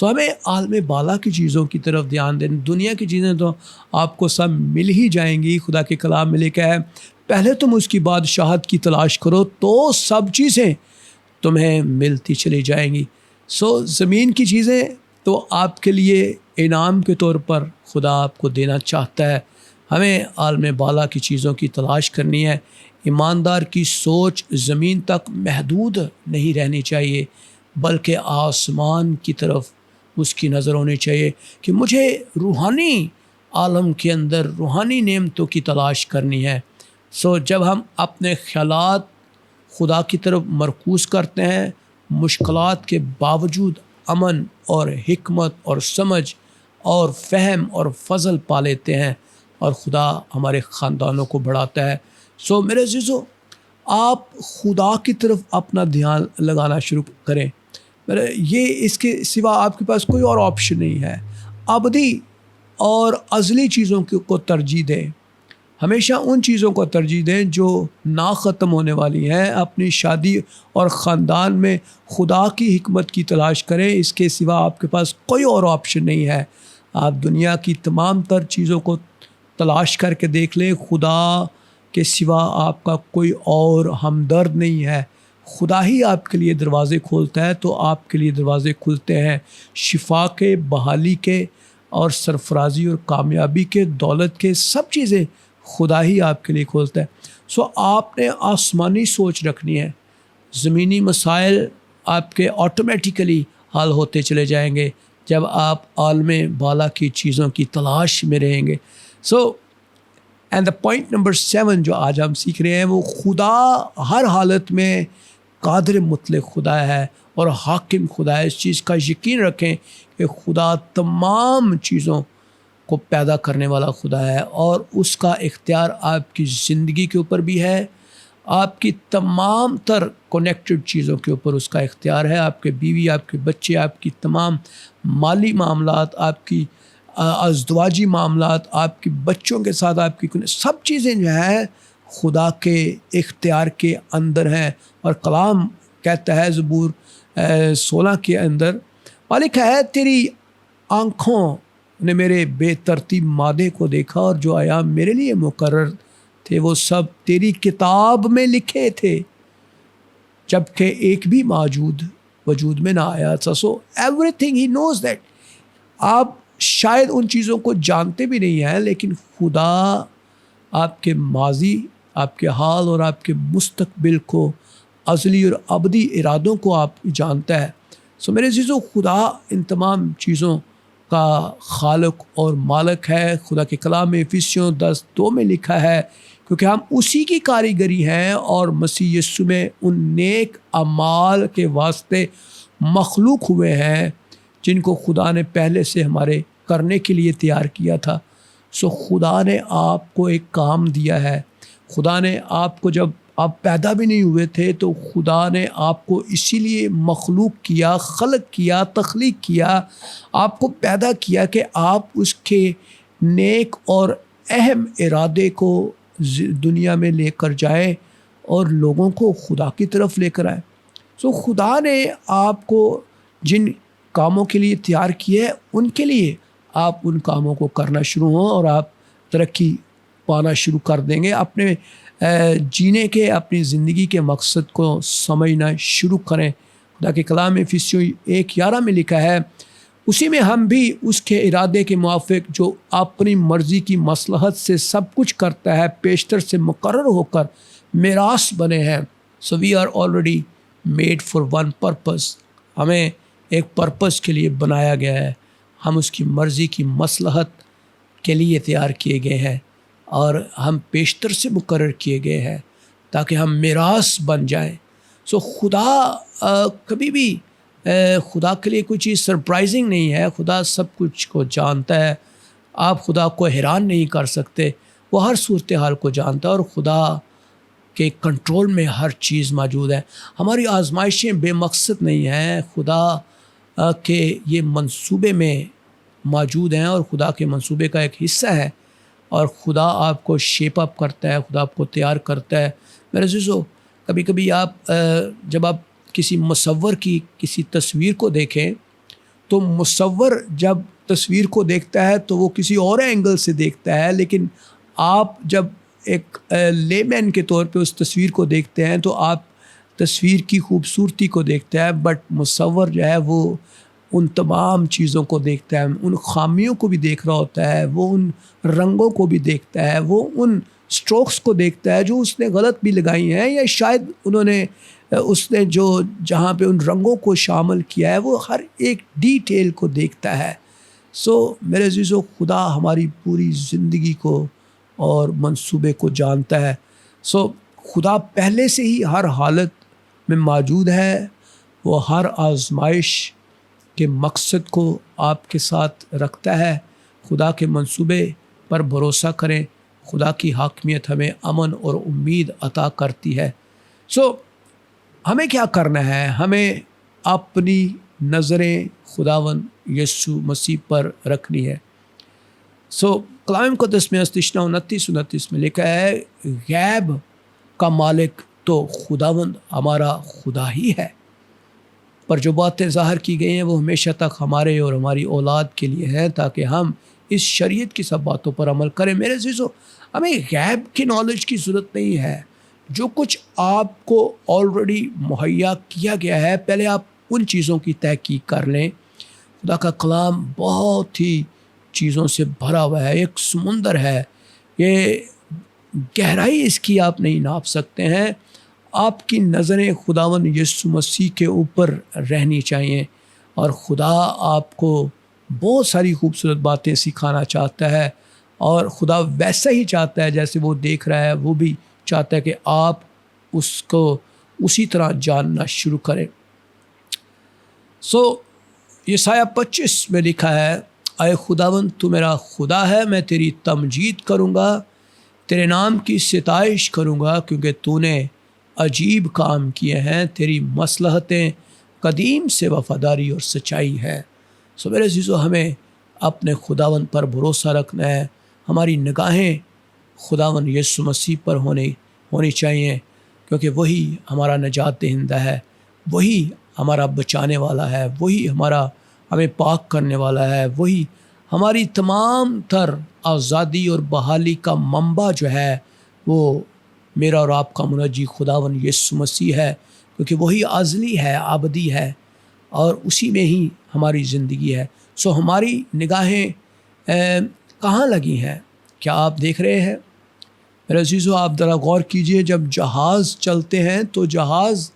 ہمیں عالم بالا کی چیزوں کی طرف دھیان دیں۔ دنیا کی چیزیں تو آپ کو سب مل ہی جائیں گی۔ خدا کے کلام میں لکھا ہے، پہلے تم اس کی بادشاہت کی تلاش کرو تو سب چیزیں تمہیں ملتی چلی جائیں گی۔ زمین کی چیزیں تو آپ کے لیے انعام کے طور پر خدا آپ کو دینا چاہتا ہے۔ ہمیں عالم بالا کی چیزوں کی تلاش کرنی ہے۔ ایماندار کی سوچ زمین تک محدود نہیں رہنی چاہیے، بلکہ آسمان کی طرف اس کی نظر ہونی چاہیے کہ مجھے روحانی عالم کے اندر روحانی نعمتوں کی تلاش کرنی ہے۔ جب ہم اپنے خیالات خدا کی طرف مرکوز کرتے ہیں، مشکلات کے باوجود امن اور حکمت اور سمجھ اور فہم اور فضل پا لیتے ہیں، اور خدا ہمارے خاندانوں کو بڑھاتا ہے۔ میرے عزیزو، آپ خدا کی طرف اپنا دھیان لگانا شروع کریں۔ یہ اس کے سوا آپ کے پاس کوئی اور آپشن نہیں ہے۔ ابدی اور ازلی چیزوں کو ترجیح دیں، ہمیشہ ان چیزوں کو ترجیح دیں جو نا ختم ہونے والی ہیں۔ اپنی شادی اور خاندان میں خدا کی حکمت کی تلاش کریں، اس کے سوا آپ کے پاس کوئی اور آپشن نہیں ہے۔ آپ دنیا کی تمام تر چیزوں کو تلاش کر کے دیکھ لیں، خدا کے سوا آپ کا کوئی اور ہمدرد نہیں ہے۔ خدا ہی آپ کے لیے دروازے کھولتا ہے تو آپ کے لیے دروازے کھلتے ہیں، شفا کے، بحالی کے اور سرفرازی اور کامیابی کے، دولت کے، سب چیزیں خدا ہی آپ کے لیے کھولتا ہے. سو آپ نے آسمانی سوچ رکھنی ہے. زمینی مسائل آپ کے آٹومیٹیکلی حل ہوتے چلے جائیں گے جب آپ عالم بالا کی چیزوں کی تلاش میں رہیں گے. So and the point number 7 جو آج ہم سیکھ رہے ہیں وہ خدا ہر حالت میں قادر مطلق خدا ہے اور حاکم خدا ہے. اس چیز کا یقین رکھیں کہ خدا تمام چیزوں کو پیدا کرنے والا خدا ہے اور اس کا اختیار آپ کی زندگی کے اوپر بھی ہے. آپ کی تمام تر کنیکٹڈ چیزوں کے اوپر اس کا اختیار ہے. آپ کے بیوی، آپ کے بچے، آپ کی تمام مالی معاملات، آپ کی ازدواجی معاملات، آپ کے بچوں کے ساتھ آپ کی سب چیزیں جو ہیں خدا کے اختیار کے اندر ہیں. اور کلام کہتا ہے زبور 16 کے اندر، مالک ہے تیری آنکھوں نے میرے بے ترتیب مادے کو دیکھا اور جو ایام میرے لیے مقرر تھے وہ سب تیری کتاب میں لکھے تھے جبکہ ایک بھی موجود وجود میں نہ آیا تھا. So every thing he knows that. آپ شاید ان چیزوں کو جانتے بھی نہیں ہیں لیکن خدا آپ کے ماضی، آپ کے حال اور آپ کے مستقبل کو، ازلی اور ابدی ارادوں کو آپ جانتا ہے. سو میرے عزیزو، خدا ان تمام چیزوں کا خالق اور مالک ہے. خدا کے کلام میں افسیوں 10:2 میں لکھا ہے کیونکہ ہم اسی کی کاریگری ہیں اور مسیح یسوع میں ان نیک اعمال کے واسطے مخلوق ہوئے ہیں جن کو خدا نے پہلے سے ہمارے کرنے کے لیے تیار کیا تھا. سو خدا نے آپ کو ایک کام دیا ہے. خدا نے آپ کو، جب آپ پیدا بھی نہیں ہوئے تھے تو خدا نے آپ کو اسی لیے مخلوق کیا، خلق کیا، تخلیق کیا، آپ کو پیدا کیا کہ آپ اس کے نیک اور اہم ارادے کو دنیا میں لے کر جائے اور لوگوں کو خدا کی طرف لے کر آئے. سو خدا نے آپ کو جن کاموں کے لیے تیار کیا ہے ان کے لیے آپ ان کاموں کو کرنا شروع ہوں اور آپ ترقی پانا شروع کر دیں گے. اپنے جینے کے، اپنی زندگی کے مقصد کو سمجھنا شروع کریں. خدا کے کلام میں افسیوں 1:11 میں لکھا ہے، اسی میں ہم بھی اس کے ارادے کے موافق جو اپنی مرضی کی مصلحت سے سب کچھ کرتا ہے پیشتر سے مقرر ہو کر میراث بنے ہیں. So we are already made for one purpose. ہمیں ایک پرپز کے لیے بنایا گیا ہے. ہم اس کی مرضی کی مصلحت کے لیے تیار کیے گئے ہیں اور ہم پیشتر سے مقرر کیے گئے ہیں تاکہ ہم میراث بن جائیں. سو خدا کبھی بھی خدا کے لیے کوئی چیز سرپرائزنگ نہیں ہے. خدا سب کچھ کو جانتا ہے. آپ خدا کو حیران نہیں کر سکتے. وہ ہر صورتحال کو جانتا ہے اور خدا کے کنٹرول میں ہر چیز موجود ہے. ہماری آزمائشیں بے مقصد نہیں ہیں، خدا کے یہ منصوبے میں موجود ہیں اور خدا کے منصوبے کا ایک حصہ ہے اور خدا آپ کو شیپ اپ کرتا ہے، خدا آپ کو تیار کرتا ہے. میرے عزیزو، کبھی کبھی آپ جب آپ کسی مصور کی کسی تصویر کو دیکھیں تو مصور جب تصویر کو دیکھتا ہے تو وہ کسی اور اینگل سے دیکھتا ہے، لیکن آپ جب ایک لے مین کے طور پہ اس تصویر کو دیکھتے ہیں تو آپ تصویر کی خوبصورتی کو دیکھتے ہیں، بٹ مصور جو ہے وہ ان تمام چیزوں کو دیکھتا ہے، ان خامیوں کو بھی دیکھ رہا ہوتا ہے، وہ ان رنگوں کو بھی دیکھتا ہے، وہ ان سٹروکس کو دیکھتا ہے جو اس نے غلط بھی لگائی ہیں یا شاید اس نے جو جہاں پہ ان رنگوں کو شامل کیا ہے وہ ہر ایک ڈیٹیل کو دیکھتا ہے. سو میرے عزیزو، خدا ہماری پوری زندگی کو اور منصوبے کو جانتا ہے. سو خدا پہلے سے ہی ہر حالت میں موجود ہے. وہ ہر آزمائش کے مقصد کو آپ کے ساتھ رکھتا ہے. خدا کے منصوبے پر بھروسہ کریں. خدا کی حاکمیت ہمیں امن اور امید عطا کرتی ہے. سو ہمیں کیا کرنا ہے؟ ہمیں اپنی نظریں خداوند یسوع مسیح پر رکھنی ہے. سو کلام مقدس میں استشنا 29 میں لکھا ہے، غیب کا مالک تو خداوند ہمارا خدا ہی ہے، پر جو باتیں ظاہر کی گئی ہیں وہ ہمیشہ تک ہمارے اور ہماری اولاد کے لیے ہیں تاکہ ہم اس شریعت کی سب باتوں پر عمل کریں. میرے عزیزو، ہمیں غیب کی نالج کی ضرورت نہیں ہے. جو کچھ آپ کو آلریڈی مہیا کیا گیا ہے، پہلے آپ ان چیزوں کی تحقیق کر لیں. خدا کا کلام بہت ہی چیزوں سے بھرا ہوا ہے، ایک سمندر ہے. یہ گہرائی اس کی آپ نہیں ناپ سکتے ہیں. آپ کی نظریں خداوند یسوع مسیح کے اوپر رہنی چاہیے، اور خدا آپ کو بہت ساری خوبصورت باتیں سکھانا چاہتا ہے، اور خدا ویسا ہی چاہتا ہے جیسے وہ دیکھ رہا ہے، وہ بھی چاہتا ہے کہ آپ اس کو اسی طرح جاننا شروع کریں. یسایہ 25 میں لکھا ہے، اے خداوند تو میرا خدا ہے، میں تیری تمجید کروں گا، تیرے نام کی ستائش کروں گا، کیونکہ تو نے عجیب کام کیے ہیں، تیری مصلحتیں قدیم سے وفاداری اور سچائی ہے. میرے عزیزو، ہمیں اپنے خداوند پر بھروسہ رکھنا ہے. ہماری نگاہیں خداوند یسوع مسیح پر ہونی چاہیے، کیونکہ وہی ہمارا نجات دہندہ ہے، وہی ہمارا بچانے والا ہے، وہی ہمیں پاک کرنے والا ہے، وہی ہماری تمام تر آزادی اور بحالی کا منبع جو ہے وہ میرا اور آپ کا منجی خداوند یسوع مسیح ہے، کیونکہ وہی ازلی ہے، ابدی ہے، اور اسی میں ہی ہماری زندگی ہے. ہماری نگاہیں کہاں لگی ہیں؟ کیا آپ دیکھ رہے ہیں؟ میرے عزیزو، آپ ذرا غور کیجئے، جب جہاز چلتے ہیں تو جہاز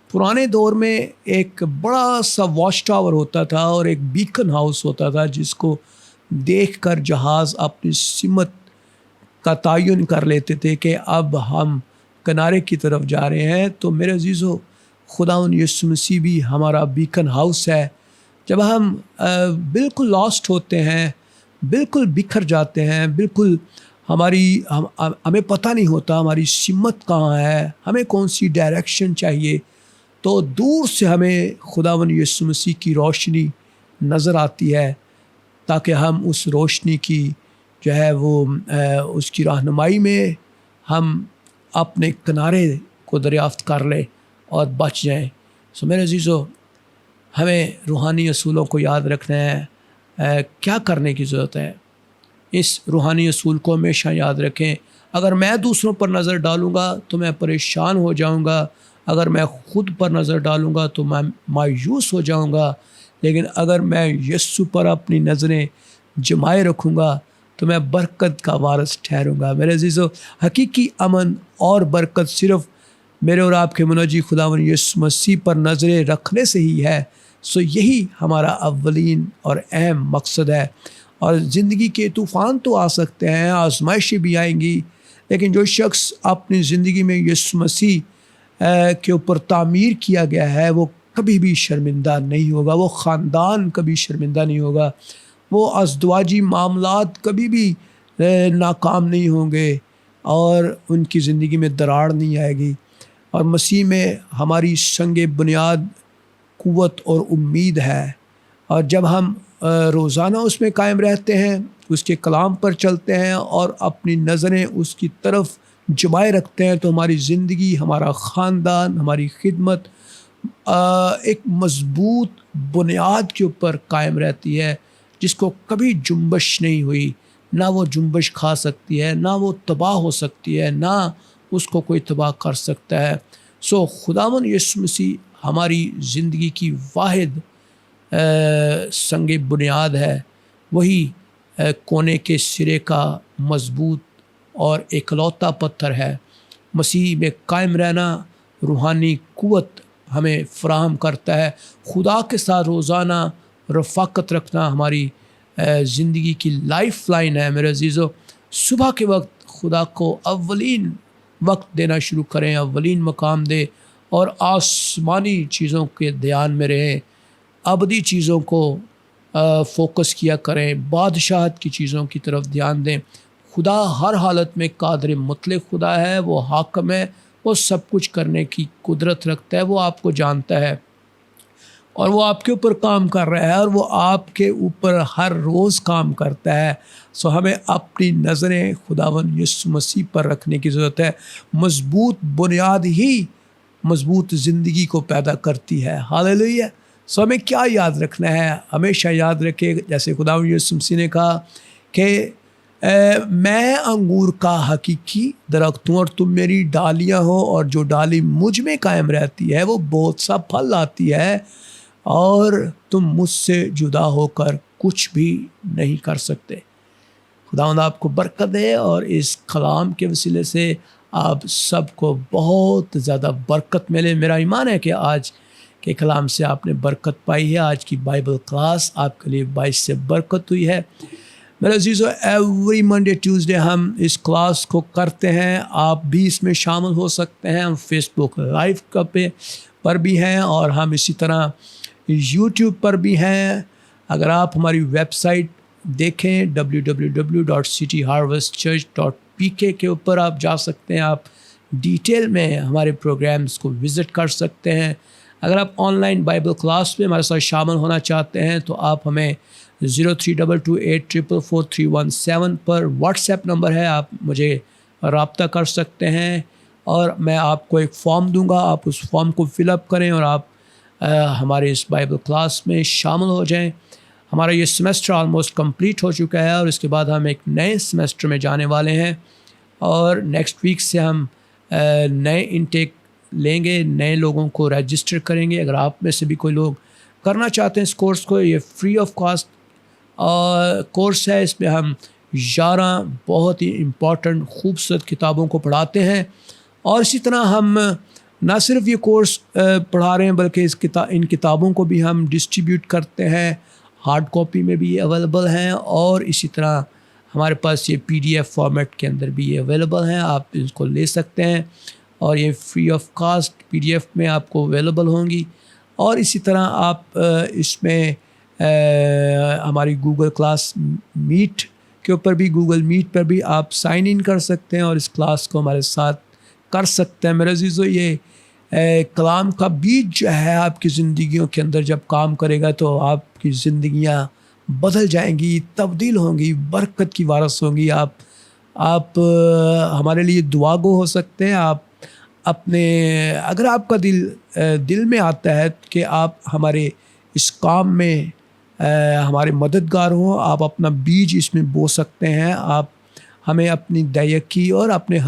پرانے دور میں ایک بڑا سا واچ ٹاور ہوتا تھا اور ایک بیکن ہاؤس ہوتا تھا، جس کو دیکھ کر جہاز اپنی سمت کا تعین کر لیتے تھے کہ اب ہم کنارے کی طرف جا رہے ہیں. تو میرے عزیزو، خداوند یسوع مسیح بھی ہمارا بیکن ہاؤس ہے. جب ہم بالکل لاسٹ ہوتے ہیں، بالکل بکھر جاتے ہیں، بالکل ہمیں پتہ نہیں ہوتا ہماری سمت کہاں ہے، ہمیں کون سی ڈائریکشن چاہیے، تو دور سے ہمیں خداوند یسوع مسیح کی روشنی نظر آتی ہے، تاکہ ہم اس روشنی کی جو ہے وہ اس کی رہنمائی میں ہم اپنے کنارے کو دریافت کر لیں اور بچ جائیں. میرے عزیزو، ہمیں روحانی اصولوں کو یاد رکھنا ہے. کیا کرنے کی ضرورت ہے؟ اس روحانی اصول کو ہمیشہ یاد رکھیں. اگر میں دوسروں پر نظر ڈالوں گا تو میں پریشان ہو جاؤں گا، اگر میں خود پر نظر ڈالوں گا تو میں مایوس ہو جاؤں گا، لیکن اگر میں یسوع پر اپنی نظریں جمائے رکھوں گا تو میں برکت کا وارث ٹھہروں گا. میرے عزیزو، حقیقی امن اور برکت صرف میرے اور آپ کے منجی خداوند یسوع مسیح پر نظریں رکھنے سے ہی ہے. یہی ہمارا اولین اور اہم مقصد ہے. اور زندگی کے طوفان تو آ سکتے ہیں، آزمائشیں بھی آئیں گی، لیکن جو شخص اپنی زندگی میں یسوع مسیح کے اوپر تعمیر کیا گیا ہے وہ کبھی بھی شرمندہ نہیں ہوگا، وہ خاندان کبھی شرمندہ نہیں ہوگا، وہ ازدواجی معاملات کبھی بھی ناکام نہیں ہوں گے، اور ان کی زندگی میں دراڑ نہیں آئے گی. اور مسیح میں ہماری سنگ بنیاد قوت اور امید ہے. اور جب ہم روزانہ اس میں قائم رہتے ہیں، اس کے کلام پر چلتے ہیں اور اپنی نظریں اس کی طرف جمائے رکھتے ہیں، تو ہماری زندگی، ہمارا خاندان، ہماری خدمت ایک مضبوط بنیاد کے اوپر قائم رہتی ہے، جس کو کبھی جنبش نہیں ہوئی، نہ وہ جنبش کھا سکتی ہے، نہ وہ تباہ ہو سکتی ہے، نہ اس کو کوئی تباہ کر سکتا ہے. خداوند یسوع مسیح ہماری زندگی کی واحد سنگ بنیاد ہے. وہی کونے کے سرے کا مضبوط اور اکلوتا پتھر ہے. مسیح میں قائم رہنا روحانی قوت ہمیں فراہم کرتا ہے. خدا کے ساتھ روزانہ رفاقت رکھنا ہماری زندگی کی لائف لائن ہے. میرے عزیزو، صبح کے وقت خدا کو اولین وقت دینا شروع کریں، اولین مقام دیں، اور آسمانی چیزوں کے دھیان میں رہیں، ابدی چیزوں کو فوکس کیا کریں، بادشاہت کی چیزوں کی طرف دھیان دیں. خدا ہر حالت میں قادر مطلق خدا ہے، وہ حاکم ہے، وہ سب کچھ کرنے کی قدرت رکھتا ہے، وہ آپ کو جانتا ہے، اور وہ آپ کے اوپر کام کر رہا ہے، اور وہ آپ کے اوپر ہر روز کام کرتا ہے. ہمیں اپنی نظریں خداوند یسوع مسیح پر رکھنے کی ضرورت ہے. مضبوط بنیاد ہی مضبوط زندگی کو پیدا کرتی ہے. ہاللیلویہ. ہمیں کیا یاد رکھنا ہے؟ ہمیشہ یاد رکھے، جیسے خداوند یسوع مسیح نے کہا کہ میں انگور کا حقیقی درخت ہوں اور تم میری ڈالیاں ہو، اور جو ڈالی مجھ میں قائم رہتی ہے وہ بہت سا پھل لاتی ہے، اور تم مجھ سے جدا ہو کر کچھ بھی نہیں کر سکتے. خداوند آپ کو برکت دے اور اس کلام کے وسیلے سے آپ سب کو بہت زیادہ برکت ملے۔ میرا ایمان ہے کہ آج کے کلام سے آپ نے برکت پائی ہے۔ آج کی بائبل کلاس آپ کے لیے باعث سے برکت ہوئی ہے۔ میرے عزیزو، ایوری منڈے ٹیوزڈے ہم اس کلاس کو کرتے ہیں، آپ بھی اس میں شامل ہو سکتے ہیں۔ ہم فیس بک لائیو پر بھی ہیں اور ہم اسی طرح یوٹیوب پر بھی ہیں۔ اگر آپ ہماری ویب سائٹ دیکھیں www.cityharvestchurch.pk کے اوپر آپ جا سکتے ہیں، آپ ڈیٹیل میں ہمارے پروگرامز کو وزٹ کر سکتے ہیں۔ اگر آپ آن لائن بائبل کلاس میں ہمارے ساتھ شامل ہونا چاہتے ہیں تو آپ ہمیں 0322844317 پر واٹس ایپ نمبر ہے، آپ مجھے رابطہ کر سکتے ہیں اور میں آپ کو ایک فارم دوں گا، آپ اس فارم کو فل اپ کریں اور آپ ہمارے اس بائبل کلاس میں شامل ہو جائیں۔ ہمارا یہ سیمسٹر آلموسٹ کمپلیٹ ہو چکا ہے اور اس کے بعد ہم ایک نئے سیمسٹر میں جانے والے ہیں اور نیکسٹ ویک سے ہم نئے انٹیک لیں گے، نئے لوگوں کو رجسٹر کریں گے۔ اگر آپ میں سے بھی کوئی لوگ کرنا چاہتے ہیں اس کورس کو، یہ فری آف کاسٹ کورس ہے۔ اس میں ہم 11 بہت ہی امپورٹنٹ خوبصورت کتابوں کو پڑھاتے ہیں اور اسی طرح ہم نہ صرف یہ کورس پڑھا رہے ہیں بلکہ ان کتابوں کو بھی ہم ڈسٹریبیوٹ کرتے ہیں، ہارڈ کاپی میں بھی اویلیبل ہیں اور اسی طرح ہمارے پاس یہ PDF فارمیٹ کے اندر بھی یہ اویلیبل ہیں، آپ اس کو لے سکتے ہیں اور یہ فری آف کاسٹ PDF میں آپ کو اویلیبل ہوں گی۔ اور اسی طرح آپ اس میں ہماری گوگل کلاس میٹ کے اوپر بھی، گوگل میٹ پر بھی آپ سائن ان کر سکتے ہیں اور اس کلاس کو ہمارے ساتھ کر سکتے ہیں۔ میرے عزیزو، یہ کلام کا بیج جو ہے آپ کی زندگیوں کے اندر جب کام کرے گا تو آپ کی زندگیاں بدل جائیں گی، تبدیل ہوں گی، برکت کی وارث ہوں گی۔ آپ ہمارے لیے دعا گو ہو سکتے ہیں۔ آپ اگر آپ کا دل میں آتا ہے کہ آپ ہمارے اس کام میں ہمارے مددگار ہوں، آپ اپنا بیج اس میں بو سکتے ہیں۔ آپ ہمیں اپنی دیکی اور اپنے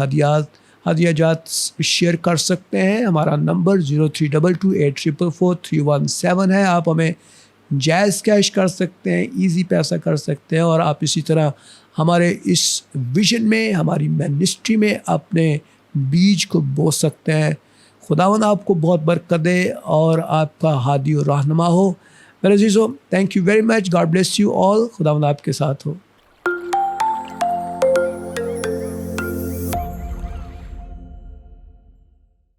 ہدیہ جات شیئر کر سکتے ہیں۔ ہمارا نمبر 0322844317 ہے۔ آپ ہمیں جائز کیش کر سکتے ہیں، ایزی پیسہ کر سکتے ہیں اور آپ اسی طرح ہمارے اس ویژن میں، ہماری منسٹری میں اپنے بیج کو بو سکتے ہیں۔ خداوند آپ کو بہت برکت دے اور آپ کا ہادی و رہنما ہو۔ میرے عزیزو، thank you very much, God bless you all. خداوند آپ کے ساتھ ہو۔